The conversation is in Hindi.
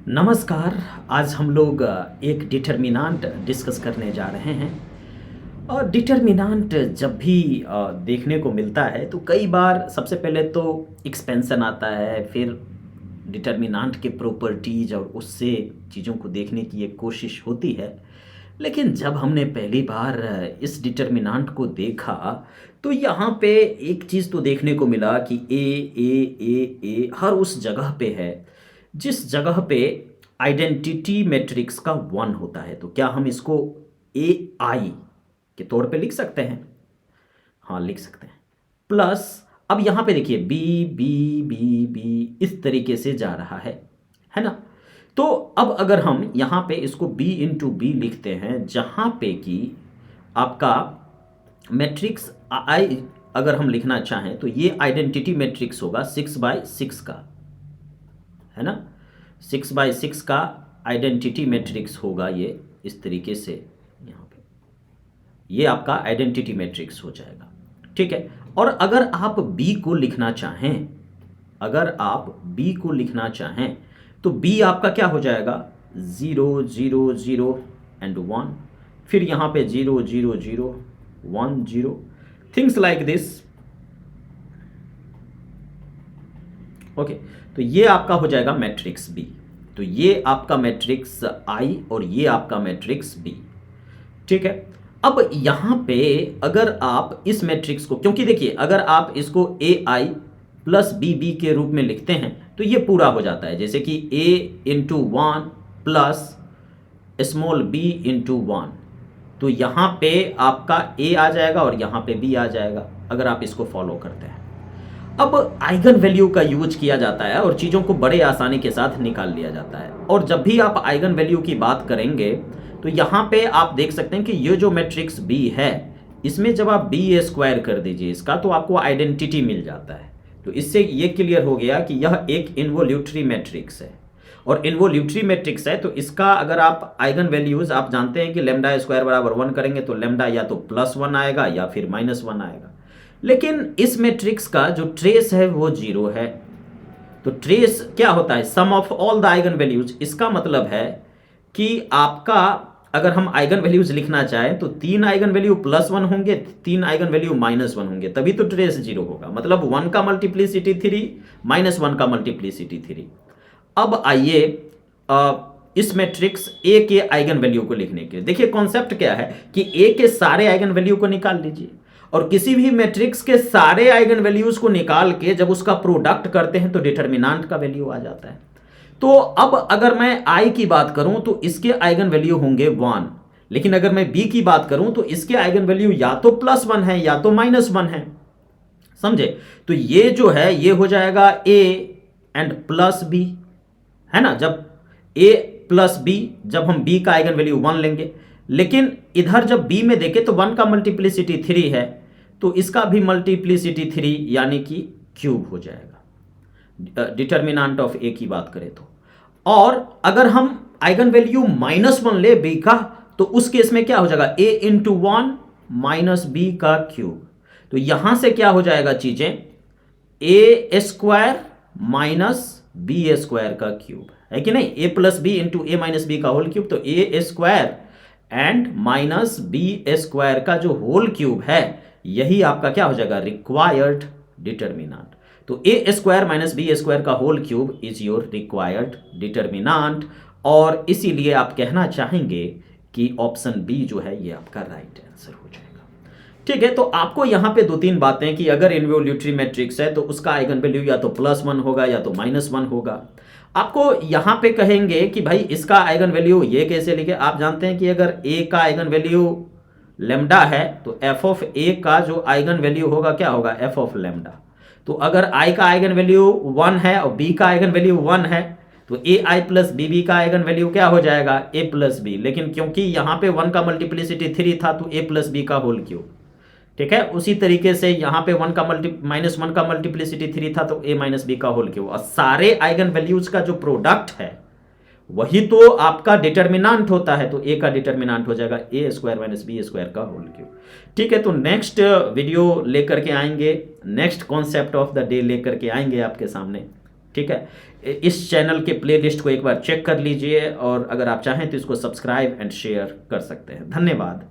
नमस्कार। आज हम लोग एक डिटर्मिनेंट डिस्कस करने जा रहे हैं। और डिटर्मिनेंट जब भी देखने को मिलता है तो कई बार सबसे पहले तो एक्सपेंशन आता है, फिर डिटर्मिनेंट के प्रॉपर्टीज और उससे चीज़ों को देखने की एक कोशिश होती है। लेकिन जब हमने पहली बार इस डिटर्मिनेंट को देखा तो यहाँ पे एक चीज़ तो देखने को मिला कि ए हर उस जगह पे है जिस जगह पे आइडेंटिटी मैट्रिक्स का वन होता है। तो क्या हम इसको ए आई के तौर पे लिख सकते हैं? हाँ, लिख सकते हैं। प्लस अब यहाँ पे देखिए बी बी बी बी इस तरीके से जा रहा है ना। तो अब अगर हम यहाँ पे इसको बी इंटू बी लिखते हैं, जहाँ पे कि आपका मैट्रिक्स आई अगर हम लिखना चाहें तो ये आइडेंटिटी मैट्रिक्स होगा 6x6 का, है ना। 6x6 का आइडेंटिटी मैट्रिक्स होगा ये इस तरीके से। यहाँ पे ये आपका आइडेंटिटी मैट्रिक्स हो जाएगा, ठीक है। और अगर आप b को लिखना चाहें, अगर आप b को लिखना चाहें तो b आपका क्या हो जाएगा 0 0 0 एंड 1, फिर यहाँ पे 0 0 0 1 0, थिंग्स लाइक दिस। ओके, तो ये आपका हो जाएगा मैट्रिक्स बी। तो ये आपका मैट्रिक्स आई और ये आपका मैट्रिक्स बी, ठीक है। अब यहाँ पे अगर आप इस मैट्रिक्स को, क्योंकि देखिए अगर आप इसको ए आई प्लस बी बी के रूप में लिखते हैं तो ये पूरा हो जाता है, जैसे कि a into one plus small b into one. तो यहाँ पे आपका ए आ जाएगा और यहाँ पे बी आ जाएगा अगर आप इसको फॉलो करते हैं। अब आइगन वैल्यू का यूज किया जाता है और चीज़ों को बड़े आसानी के साथ निकाल लिया जाता है। और जब भी आप आइगन वैल्यू की बात करेंगे तो यहाँ पे आप देख सकते हैं कि ये जो मैट्रिक्स बी है, इसमें जब आप बी स्क्वायर कर दीजिए इसका तो आपको आइडेंटिटी मिल जाता है। तो इससे ये क्लियर हो गया कि यह एक इन्वोल्यूटरी मैट्रिक्स है। और इन्वोल्यूटरी मैट्रिक्स है तो इसका अगर आप आइगन वैल्यूज आप जानते हैं कि लेमडा स्क्वायर बराबर 1 करेंगे तो लेमडा या तो +1 आएगा या फिर -1 आएगा। लेकिन इस मैट्रिक्स का जो ट्रेस है वो 0 है। तो ट्रेस क्या होता है? Sum of all the eigenvalues. इसका मतलब है कि आपका अगर हम आइगन वैल्यूज लिखना चाहें तो 3 आइगन वैल्यू +1 होंगे, 3 आइगन वैल्यू -1 होंगे, तभी तो ट्रेस 0 होगा। मतलब 1 का मल्टीप्लिसिटी 3, -1 का मल्टीप्लिसिटी 3। अब आइए इस मैट्रिक्स ए के आइगन वैल्यू को लिखने के लिए देखिए कॉन्सेप्ट क्या है कि ए के सारे आइगन वैल्यू को निकाल लीजिए और किसी भी मैट्रिक्स के सारे आइगन वैल्यूज को निकाल के जब उसका प्रोडक्ट करते हैं तो डिटर्मिनेंट का वैल्यू आ जाता है। तो अब अगर मैं आई की बात करूं तो इसके आइगन वैल्यू होंगे 1, लेकिन अगर मैं बी की बात करूं तो इसके आइगन वैल्यू या तो +1 है या तो -1 है, समझे। तो ये जो है ये हो जाएगा ए एंड प्लस बी, है ना। जब a प्लस बी, जब हम b का आइगन वैल्यू 1 लेंगे, लेकिन इधर जब b में देखें तो 1 का मल्टीप्लिसिटी 3 है तो इसका भी मल्टीप्लिसिटी 3 यानी कि क्यूब हो जाएगा डिटर्मिनेंट ऑफ a की बात करें तो। और अगर हम आइगन वैल्यू -1 ले b का तो उस केस में क्या हो जाएगा a इंटू 1 माइनस बी का क्यूब। तो यहां से क्या हो जाएगा चीजें a square minus b square का क्यूब, है कि नहीं। a plus b into a minus b का होल क्यूब, तो a square and minus b square का जो होल क्यूब है यही आपका क्या हो जाएगा रिक्वायर्ड डिटर्मिनेंट। तो a square minus b square का whole cube is your required determinant. और इसीलिए आप कहना चाहेंगे कि ऑप्शन बी जो है ये आपका राइट आंसर हो जाएगा, ठीक है। तो आपको यहाँ पे 2-3 बातें कि अगर इन्वोल्यूटरी मैट्रिक्स है तो उसका आइगन वैल्यू या तो +1 होगा या तो -1 होगा। आपको यहाँ पे कहेंगे कि भाई इसका आइगन वैल्यू ये कैसे लिखे। आप जानते हैं कि अगर a का आइगन वैल्यू लेमडा है तो f ऑफ a का जो आइगन वैल्यू होगा क्या होगा f ऑफ लेमडा। तो अगर i का आइगन वैल्यू 1 है और b का आइगन वैल्यू 1 है तो ai प्लस bb का आइगन वैल्यू क्या हो जाएगा a प्लस b। लेकिन क्योंकि यहाँ पे 1 का मल्टीप्लिसिटी 3 था तो a प्लस b का होल क्यूब, ठीक है। उसी तरीके से यहाँ पे 1 का -1 का मल्टीप्लिसिटी 3 था तो a माइनस बी का होल क्यूब। और सारे आइगन वैल्यूज का जो प्रोडक्ट है वही तो आपका डिटर्मिनेंट होता है। तो a का डिटर्मिनेंट हो जाएगा a square minus b square का होल क्यूब, ठीक है। तो नेक्स्ट वीडियो लेकर के आएंगे, next concept of the day लेकर के आएंगे आपके सामने। ठीक है, इस चैनल के प्लेलिस्ट को एक बार चेक कर लीजिए और अगर आप चाहें तो इसको सब्सक्राइब एंड शेयर कर सकते हैं। धन्यवाद।